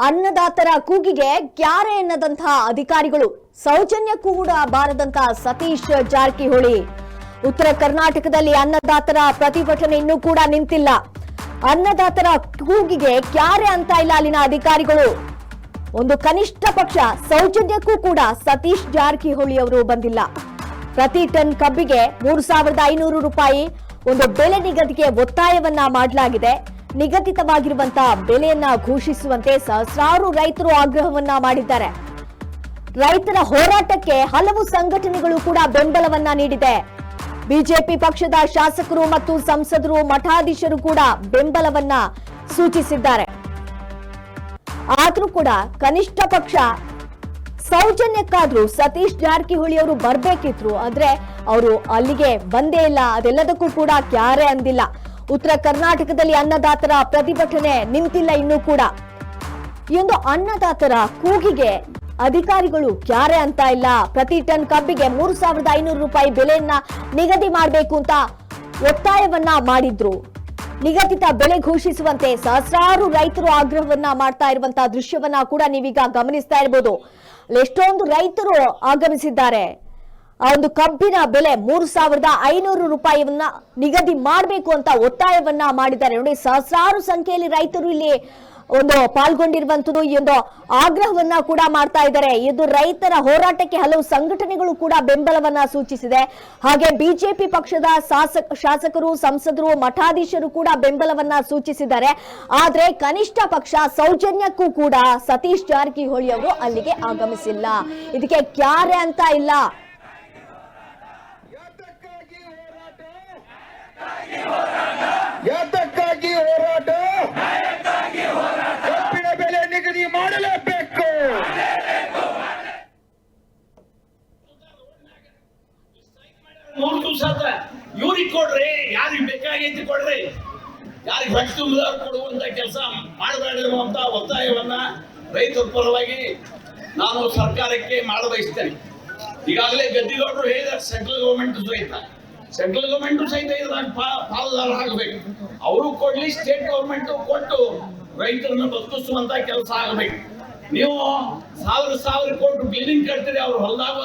ಅನ್ನದಾತರ ಕೂಗಿಗೆ ಕ್ಯಾರೆ ಎನ್ನದಂತಹ ಅಧಿಕಾರಿಗಳು, ಸೌಜನ್ಯಕ್ಕೂ ಕೂಡ ಬಾರದಂತಹ ಸತೀಶ್ ಜಾರಕಿಹೊಳಿ. ಉತ್ತರ ಕರ್ನಾಟಕದಲ್ಲಿ ಅನ್ನದಾತರ ಪ್ರತಿಭಟನೆ ಇನ್ನೂ ಕೂಡ ನಿಂತಿಲ್ಲ. ಅನ್ನದಾತರ ಕೂಗಿಗೆ ಕ್ಯಾರೆ ಅಂತ ಇಲ್ಲ ಅಲ್ಲಿನ ಅಧಿಕಾರಿಗಳು. ಒಂದು ಕನಿಷ್ಠ ಪಕ್ಷ ಸೌಜನ್ಯಕ್ಕೂ ಕೂಡ ಸತೀಶ್ ಜಾರಕಿಹೊಳಿ ಅವರು ಬಂದಿಲ್ಲ. ಪ್ರತಿ ಟನ್ ಕಬ್ಬಿಗೆ 3,500 ರೂಪಾಯಿ ಒಂದು ಬೆಲೆ ನಿಗದಿಗೆ ಒತ್ತಾಯವನ್ನ ಮಾಡಲಾಗಿದೆ. ನಿಗದಿತವಾಗಿರುವಂತಹ ಬೆಲೆಯನ್ನ ಘೋಷಿಸುವಂತೆ ಸಹಸ್ರಾರು ರೈತರು ಆಗ್ರಹವನ್ನ ಮಾಡಿದ್ದಾರೆ. ರೈತರ ಹೋರಾಟಕ್ಕೆ ಹಲವು ಸಂಘಟನೆಗಳು ಕೂಡ ಬೆಂಬಲವನ್ನ ನೀಡಿದೆ. ಬಿಜೆಪಿ ಪಕ್ಷದ ಶಾಸಕರು ಮತ್ತು ಸಂಸದರು, ಮಠಾಧೀಶರು ಕೂಡ ಬೆಂಬಲವನ್ನ ಸೂಚಿಸಿದ್ದಾರೆ. ಆದ್ರೂ ಕೂಡ ಕನಿಷ್ಠ ಪಕ್ಷ ಸೌಜನ್ಯಕ್ಕಾದ್ರೂ ಸತೀಶ್ ಜಾರಕಿಹೊಳಿ ಅವರು ಬರ್ಬೇಕಿದ್ರು, ಆದ್ರೆ ಅವರು ಅಲ್ಲಿಗೆ ಬಂದೇ ಇಲ್ಲ. ಅದೆಲ್ಲದಕ್ಕೂ ಕೂಡ ಕ್ಯಾರೆ ಅಂದಿಲ್ಲ. ಉತ್ತರ ಕರ್ನಾಟಕದಲ್ಲಿ ಅನ್ನದಾತರ ಪ್ರತಿಭಟನೆ ನಿಂತಿಲ್ಲ ಇನ್ನೂ ಕೂಡ. ಈ ಒಂದು ಅನ್ನದಾತರ ಕೂಗಿಗೆ ಅಧಿಕಾರಿಗಳು ಕ್ಯಾರೆ ಅಂತ ಇಲ್ಲ. ಪ್ರತಿ ಟನ್ ಕಬ್ಬಿಗೆ 3,500 ರೂಪಾಯಿ ಬೆಲೆಯನ್ನ ನಿಗದಿ ಮಾಡಬೇಕು ಅಂತ ಒತ್ತಾಯವನ್ನ ಮಾಡಿದ್ರು. ನಿಗದಿತ ಬೆಲೆ ಘೋಷಿಸುವಂತೆ ಸಹಸ್ರಾರು ರೈತರು ಆಗ್ರಹವನ್ನ ಮಾಡ್ತಾ ಇರುವಂತಹ ದೃಶ್ಯವನ್ನ ಕೂಡ ನೀವೀಗ ಗಮನಿಸ್ತಾ ಇರಬಹುದು. ಎಷ್ಟೊಂದು ರೈತರು ಆಗಮಿಸಿದ್ದಾರೆ. ಆ ಒಂದು ಕಬ್ಬಿನ ಬೆಲೆ 3,500 ರೂಪಾಯಿಯನ್ನ ನಿಗದಿ ಮಾಡಬೇಕು ಅಂತ ಒತ್ತಾಯವನ್ನ ಮಾಡಿದ್ದಾರೆ. ನೋಡಿ, ಸಹಸ್ರಾರು ಸಂಖ್ಯೆಯಲ್ಲಿ ರೈತರು ಇಲ್ಲಿ ಒಂದು ಪಾಲ್ಗೊಂಡಿರುವಂತದ್ದು, ಈ ಒಂದು ಆಗ್ರಹವನ್ನ ಕೂಡ ಮಾಡ್ತಾ ಇದ್ದಾರೆ. ಇದು ರೈತರ ಹೋರಾಟಕ್ಕೆ ಹಲವು ಸಂಘಟನೆಗಳು ಕೂಡ ಬೆಂಬಲವನ್ನ ಸೂಚಿಸಿದೆ. ಹಾಗೆ ಬಿಜೆಪಿ ಪಕ್ಷದ ಶಾಸಕರು, ಸಂಸದರು, ಮಠಾಧೀಶರು ಕೂಡ ಬೆಂಬಲವನ್ನ ಸೂಚಿಸಿದ್ದಾರೆ. ಆದ್ರೆ ಕನಿಷ್ಠ ಪಕ್ಷ ಸೌಜನ್ಯಕ್ಕೂ ಕೂಡ ಸತೀಶ್ ಜಾರಕಿಹೊಳಿ ಅವರು ಅಲ್ಲಿಗೆ ಆಗಮಿಸಿಲ್ಲ. ಇದಕ್ಕೆ ಕ್ಯಾರೆ ಅಂತ ಇಲ್ಲ. ಯಾತಕ್ಕಾಗಿ ಹೋರಾಟ? ಕಬ್ಬಿನ ಬೆಲೆ ನಿಗದಿ ಮಾಡಲೇಬೇಕು. ಮೂರು ದಿವಸ ಇವ್ರಿಗೆ ಕೊಡ್ರಿ, ಯಾರಿಗೆ ಬೇಕಾಗೈತಿ ಕೊಡ್ರಿ, ಯಾರಿಗೆ ಹೊಟ್ಟೆ ತುಂಬ ಕೊಡುವಂತ ಕೆಲಸ ಮಾಡಬೇಡಿರುವಂತ ಒತ್ತಾಯವನ್ನ ರೈತರ ಪರವಾಗಿ ನಾನು ಸರ್ಕಾರಕ್ಕೆ ಮಾಡಬಯಸ್ತೇನೆ. ಈಗಾಗಲೇ ಗದ್ದಿಗೌಡರು ಹೇಳಿದ್ದಾರೆ, ಸೆಂಟ್ರಲ್ ಗವರ್ಮೆಂಟ್ ಸಹಿತ ಇದ್ರಾಗ ಪಾಲುದಾರ ಆಗಬೇಕು. ಅವರು ಕೊಡ್ಲಿ, ಸ್ಟೇಟ್ ಗವರ್ಮೆಂಟ್ ಕೊಟ್ಟು ರೈತರನ್ನ ಬದುಕಿಸುವಂತ ಕೆಲಸ ಆಗಬೇಕು. ನೀವು ಸಾವಿರ ಕೊಟ್ಟು ಬಿಲ್ಡಿಂಗ್ ಕಟ್ತೀರಿ, ಅವ್ರ ಹೊಲದಾಗ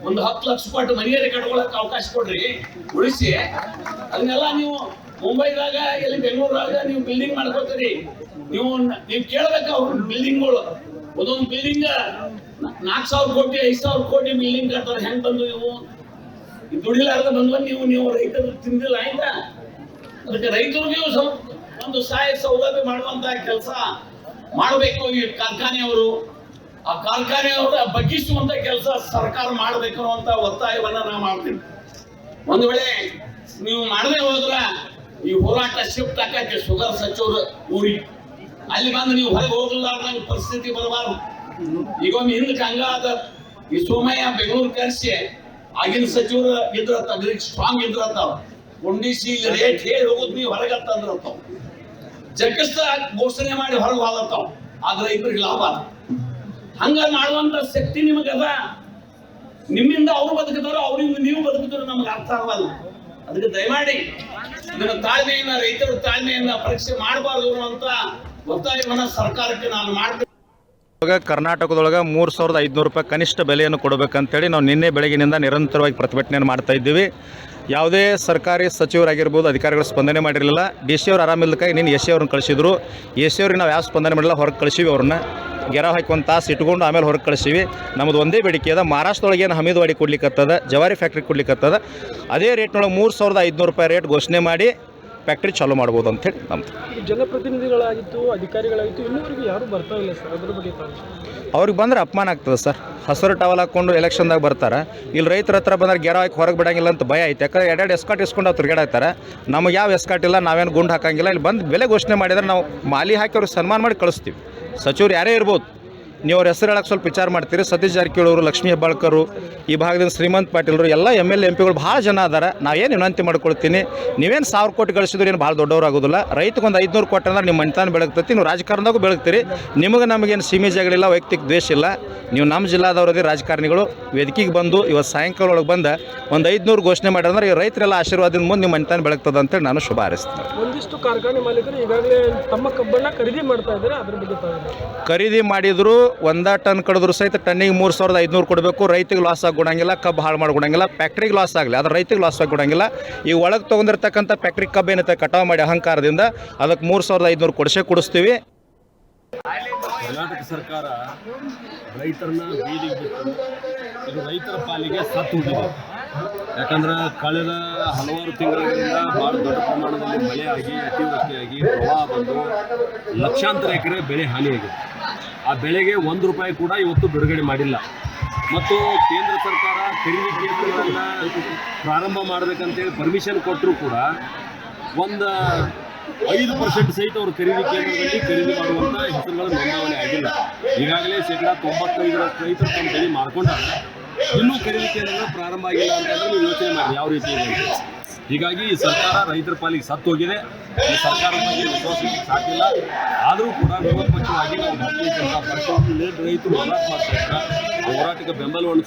ಒಂದು 10 ಲಕ್ಷ ಕೊಟ್ಟು ಮನೆಯೇ ಕಟ್ಕೊಳಕ್ ಅವಕಾಶ ಕೊಡ್ರಿ, ಉಳಿಸಿ. ಅದನ್ನೆಲ್ಲ ನೀವು ಮುಂಬೈದಾಗ ಎಲ್ಲಿ ಬೆಂಗಳೂರಾಗ ನೀವು ಬಿಲ್ಡಿಂಗ್ ಮಾಡ್ಕೋತೀರಿ. ನೀವು ಕೇಳ್ಬೇಕು ಅವ್ರ ಬಿಲ್ಡಿಂಗ್ಗಳು. ಒಂದೊಂದು ಬಿಲ್ಡಿಂಗ್ 4,000 ಕೋಟಿ 5,000 ಕೋಟಿ ಬಿಲ್ಡಿಂಗ್ ಕಟ್ತಾರೆ. ಹೆಂಗ್ ಬಂದು ನೀವು ದುಡಿಲಾರ್ದ ಬಂದ್ವ ನೀವು ರೈತರು ತಿಂದಿಲ್ಲ ಆಯ್ತಾ? ಅದಕ್ಕೆ ರೈತರಿಗೂ ಒಂದು ಸಹಾಯ ಸೌಲಭ್ಯ ಮಾಡುವಂತ ಕೆಲಸ ಮಾಡಬೇಕು ಈ ಕಾರ್ಖಾನೆಯವರು. ಆ ಕಾರ್ಖಾನೆಯವರ ಬಗ್ಗಿಸುವಂತ ಕೆಲಸ ಸರ್ಕಾರ ಮಾಡಬೇಕು ಅನ್ನುವಂತ ಒತ್ತಾಯವನ್ನ ನಾ ಮಾಡ್ತೀನಿ. ಒಂದು ವೇಳೆ ನೀವು ಮಾಡದೆ ಹೋದ್ರ ಈ ಹೋರಾಟ ಶಿಫ್ಟ್ ಆಕಕ್ಕೆ ಶುಗರ್ ಸಚಿವರು ಊರಿಗೆ ಅಲ್ಲಿ ಬಂದು ನೀವು ಹೊರಗೆ ಹೋಗಲಾರ್ದ ಪರಿಸ್ಥಿತಿ ಬರಬಾರ್ದು. ಈಗ ಒಮ್ಮೆ ಹಿಂದಕ್ಕೆ ಹಂಗಾದ ಈ ಸೋಮಯ್ಯ ಬೆಂಗಳೂರು ಕರೆಸಿ ಆಗಿನ ಸಚಿವರು ಇದ್ರತ್ತ ಸ್ಟ್ರಾಂಗ್ ಇದ್ರತ್ತಾವ, ಕೊಂಡಿಸಿ ರೇಟ್ ಹೇಳಿ ಹೋಗುದು ನೀವು ಹೊರಗತ್ತಂದ್ರತ್ತಾವ, ಜಗ್ಗಸ್ತ ಘೋಷಣೆ ಮಾಡಿ ಹೊರಗೆ ಹೋಗತ್ತಾವ. ಆದ್ರೆ ಇಬ್ಬರಿಗೆ ಲಾಭ ಹಂಗ ಮಾಡುವಂತ ಶಕ್ತಿ ನಿಮಗದ. ನಿಮ್ಮಿಂದ ಅವ್ರು ಬದುಕಿದವರು, ಅವರಿಂದ ನೀವು ಬದುಕಿದ್ರು ನಮ್ಗೆ ಅರ್ಥ ಆಗಲ್ಲ. ಅದಕ್ಕೆ ದಯಮಾಡಿ ಇದನ್ನ ತಾಳ್ಮೆಯನ್ನ, ರೈತರ ತಾಳ್ಮೆಯನ್ನ ಪರೀಕ್ಷೆ ಮಾಡಬಾರ್ದು ಅನ್ನುವಂತ ಒತ್ತಾಯವನ್ನ ಸರ್ಕಾರಕ್ಕೆ ನಾನು ಮಾಡ್ತೀನಿ. ಕರ್ನಾಟಕದೊಳಗೆ 3,500 ರೂಪಾಯಿ ಕನಿಷ್ಠ ಬೆಲೆಯನ್ನು ಕೊಡಬೇಕಂತೇಳಿ ನಾವು ನಿನ್ನೆ ಬೆಳಗಿನಿಂದ ನಿರಂತರವಾಗಿ ಪ್ರತಿಭಟನೆಯನ್ನು ಮಾಡ್ತಾ ಇದ್ದೀವಿ. ಯಾವುದೇ ಸರ್ಕಾರಿ ಸಚಿವರಾಗಿರ್ಬೋದು ಅಧಿಕಾರಿಗಳು ಸ್ಪಂದನೆ ಮಾಡಿರಲಿಲ್ಲ. ಡಿ ಸಿ ಅವ್ರು ಆರಾಮಿಲ್ಲಕ್ಕಾಗಿ ನೀನು ಎಸ್ ಸಿ ಅವ್ರನ್ನ ಕಳಿಸಿದ್ರು. ಎಸ್ ಸಿ ಅವ್ರಿಗೆ ನಾವು ಯಾವ ಸ್ಪಂದನೆ ಮಾಡಿಲ್ಲ, ಹೊರಗೆ ಕಳಿಸಿವಿ. ಅವ್ರನ್ನ ಗೆರ ಹಾಕಿ ಒಂದು ತಾಸು ಇಟ್ಕೊಂಡು ಆಮೇಲೆ ಹೊರಗೆ ಕಳಿಸಿವಿ. ನಮ್ಮದು ಒಂದೇ ಬೇಡಿಕೆ ಅದ, ಮಹಾರಾಷ್ಟ್ರದೊಳಗೆ ಏನು ಹಮೀದ್ವಾಡಿ ಕೊಡ್ಲಿಕ್ಕತ್ತದ, ಜವಾರಿ ಫ್ಯಾಕ್ಟ್ರಿ ಕೊಡ್ಲಿಕ್ಕತ್ತದ, ಅದೇ ರೇಟ್ನೊಳಗೆ 3,500 ರೂಪಾಯಿ ರೇಟ್ ಘೋಷಣೆ ಮಾಡಿ ಫ್ಯಾಕ್ಟ್ರಿ ಚಾಲೂ ಮಾಡ್ಬೋದು ಅಂತೇಳಿ ನಮ್ದು. ಜನಪ್ರತಿನಿಧಿಗಳಾಗಿತ್ತು, ಅಧಿಕಾರಿಗಳಾಗಿತ್ತು, ಇನ್ನೂವರೆಗೂ ಯಾರು ಬರ್ತಾ ಇಲ್ಲ ಸರ್. ಅದ್ರ ಬಗ್ಗೆ ಅವ್ರಿಗೆ ಬಂದ್ರೆ ಅಪಮಾನ ಆಗ್ತದೆ ಸರ್. ಹಸಿರು ಟವಲ್ ಹಾಕ್ಕೊಂಡು ಎಲೆಕ್ಷನ್ದಾಗ ಬರ್ತಾರೆ. ಇಲ್ಲಿ ರೈತರ ಹತ್ರ ಬಂದ್ರೆ ಗೆರ ಹಾಕಿ ಹೊರಗೆ ಬಿಡಂಗಿಲ್ಲ ಅಂತ ಭಯ ಐತೆ. ಯಾಕಂದ್ರೆ ಎರಡು ಎಸ್ಕಾಟ್ ಇಸ್ಕೊಂಡು ಅವ್ರು ತಿರುಗಾಡ್ತಾರೆ. ನಮಗೆ ಯಾವ ಎಸ್ಕಾಟ್ ಇಲ್ಲ, ನಾವೇನು ಗುಂಡು ಹಾಕಂಗಿಲ್ಲ. ಇಲ್ಲಿ ಬಂದು ಬೆಲೆ ಘೋಷಣೆ ಮಾಡಿದ್ರೆ ನಾವು ಮಾಲಿ ಹಾಕಿ ಅವ್ರಿಗೆ ಸನ್ಮಾನ ಮಾಡಿ ಕಳಿಸ್ತೀವಿ. ಸಚಿವರು ಯಾರೇ ಇರ್ಬೋದು, ನೀವು ಅವ್ರ ಹೆಸರು ಹೇಳಕ್ಕೆ ಸ್ವಲ್ಪ ವಿಚಾರ ಮಾಡ್ತೀರಿ. ಸತೀಶ್ ಜಾರಕಿಹೊಳಿ ಅವರು, ಲಕ್ಷ್ಮೀ ಹೆಬ್ಬಾಳ್ಕರು, ಈ ಭಾಗದಿಂದ ಶ್ರೀಮಂತ್ ಪಾಟೀಲ್ರು, ಎಲ್ಲ MLA MP ಗಳು ಭಾಳ ಜನ ಅದಾರ. ನಾವೇನು ವಿನಂತಿ ಮಾಡ್ಕೊಳ್ತೀನಿ, ನೀವೇನು 1,000 ಕೋಟಿ ಗಳಿಸಿದ್ರು ಏನು ಭಾಳ ದೊಡ್ಡವ್ರು ಆಗೋದಿಲ್ಲ. ರೈತಗೊಂದು 500 ಕೋಟಿ ಅಂದ್ರೆ ನಿಮ್ಮ ಮನೆತಾನ ಬೆಳಗ್ತೈತಿ. ನೀವು ರಾಜಕಾರಣದಾಗೂ ಬೆಳಗ್ತೀರಿ. ನಮಗೇನು ಸೀಮೆ ಜಗಳಿಲ್ಲ, ವೈಯಕ್ತಿಕ ದ್ವೇಷ ಇಲ್ಲ. ನೀವು ನಮ್ಮ ಜಿಲ್ಲಾದವ್ರದೇ ರಾಜಕಾರಣಿಗಳು. ವೇದಿಕೆಗೆ ಬಂದು ಇವತ್ತು ಸಾಯಂಕಾಲ ಒಳಗೆ ಬಂದು ಒಂದು 500 ಘೋಷಣೆ ಮಾಡಿದ್ರೆ ಈ ರೈತರೆಲ್ಲ ಆಶೀರ್ವಾದದಿಂದ ಮುಂದೆ ನಿಮ್ಮ ಮನೆತಾನ ಬೆಳಗ್ತದೆ ಅಂತೇಳಿ ನಾನು ಶುಭ ಹಾರೈಸ್ತೀನಿ. ಒಂದಿಷ್ಟು ಕಾರ್ಖಾನೆ ಮಾಲೀಕರು ಈಗಾಗಲೇ ತಮ್ಮ ಕಬ್ಬನ್ನು ಖರೀದಿ ಮಾಡ್ತಾ ಇದ್ದಾರೆ, ಅದ್ರ ಬಗ್ಗೆ ತಾವೇನು? ಖರೀದಿ ಮಾಡಿದ್ರು 1 ಟನ್ ಕಡಿದ್ರು ಸಹಿತ ಟನ್ನಿಗೆ 3500 ಕೊಡಬೇಕು. ರೈತಿಗೆ ಲಾಸ್ ಆಗಿಕೊಡಂಗಿಲ್ಲ, ಕಬ್ಬು ಹಾಳು ಮಾಡ್ಕೊಡಂಗಿಲ್ಲ. ಫ್ಯಾಕ್ಟ್ರಿಗೆ ಲಾಸ್ ಆಗಲಿ, ಆದರೆ ರೈತಿಗೆ ಲಾಸ್ ಆಗಿಕೊಡಂಗಿಲ್ಲ. ಈ ಒಳಗೆ ತೊಗೊಂಡಿರ್ತಕ್ಕಂಥ ಫ್ಯಾಕ್ಟ್ರಿ ಕಬ್ಬು ಏನೈತೆ ಕಟಾವು ಮಾಡಿ ಅಹಂಕಾರದಿಂದ ಅದಕ್ಕೆ 3500 ಕೊಡಿಸ್ತೀವಿ. ಕರ್ನಾಟಕ ಸರ್ಕಾರ ರೈತರನ್ನ ಬೀದಿಗೆ ಬಿಟ್ಟು ಇದು ರೈತರ ಪಾಲಿಗೆ ಸತ್ತು ಹೋಗಿದೆ. ಯಾಕಂದ್ರೆ ಕಳೆದ ಹಲವಾರು ತಿಂಗಳಿಂದ ಭಾಳ ದೊಡ್ಡ ಪ್ರಮಾಣದಲ್ಲಿ ಮಳೆ ಆಗಿ ಅತಿವೃಷ್ಟಿಯಾಗಿ ಪ್ರವಾಹ ಬಂದು ಲಕ್ಷಾಂತರ ಎಕರೆ ಬೆಳೆ ಹಾನಿಯಾಗಿದೆ. ಆ ಬೆಳೆಗೆ ₹1 ಕೂಡ ಇವತ್ತು ಬಿಡುಗಡೆ ಮಾಡಿಲ್ಲ. ಮತ್ತು ಕೇಂದ್ರ ಸರ್ಕಾರ ಖರೀದಿ ಕೇಂದ್ರಗಳನ್ನು ಪ್ರಾರಂಭ ಮಾಡಬೇಕಂತೇಳಿ ಪರ್ಮಿಷನ್ ಕೊಟ್ಟರೂ ಕೂಡ ಒಂದು 5% ಸಹಿತ ಅವರು ಖರೀದಿ ಕೇಂದ್ರದಲ್ಲಿ ಖರೀದಿ ಮಾಡುವಂಥ ಹೆಸರುಗಳು ನೋಂದಾವಣೆ ಆಗಿಲ್ಲ. ಈಗಾಗಲೇ ಶೇಕಡ 95% ರೈತರು ತಮ್ಮ ಬೆಳೆ ಮಾರ್ಕೊಂಡಾಗ ಇನ್ನೂ ಖರೀದಿ ಕೇಂದ್ರಗಳು ಪ್ರಾರಂಭ ಆಗಿಲ್ಲ ಅಂತಂದರೆ ನೀವು ಯೋಚನೆ ಮಾಡಿ ಯಾವ ರೀತಿ ಇದೆ ಅಂತ. ಹೀಗಾಗಿ ಈ ಸರ್ಕಾರ ರೈತರ ಪಾಲಿಗೆ ಸತ್ತು ಹೋಗಿದೆ. ಈ ಸರ್ಕಾರದ ಬಗ್ಗೆ ವಿಶ್ವಾಸಕ್ಕೆ ಸಾಕಿಲ್ಲ. ಆದರೂ ಕೂಡ ವಿರೋಧ ಪಕ್ಷವಾಗಿ ನಾವು ಭಾರತೀಯ ಜನತಾ ಪಕ್ಷ ರೈತರು ಹೋರಾಟ ಮಾಡ್ತಾ ಇದ್ದಾರೆ. ಹೋರಾಟಕ್ಕೆ ಬೆಂಬಲವನ್ನು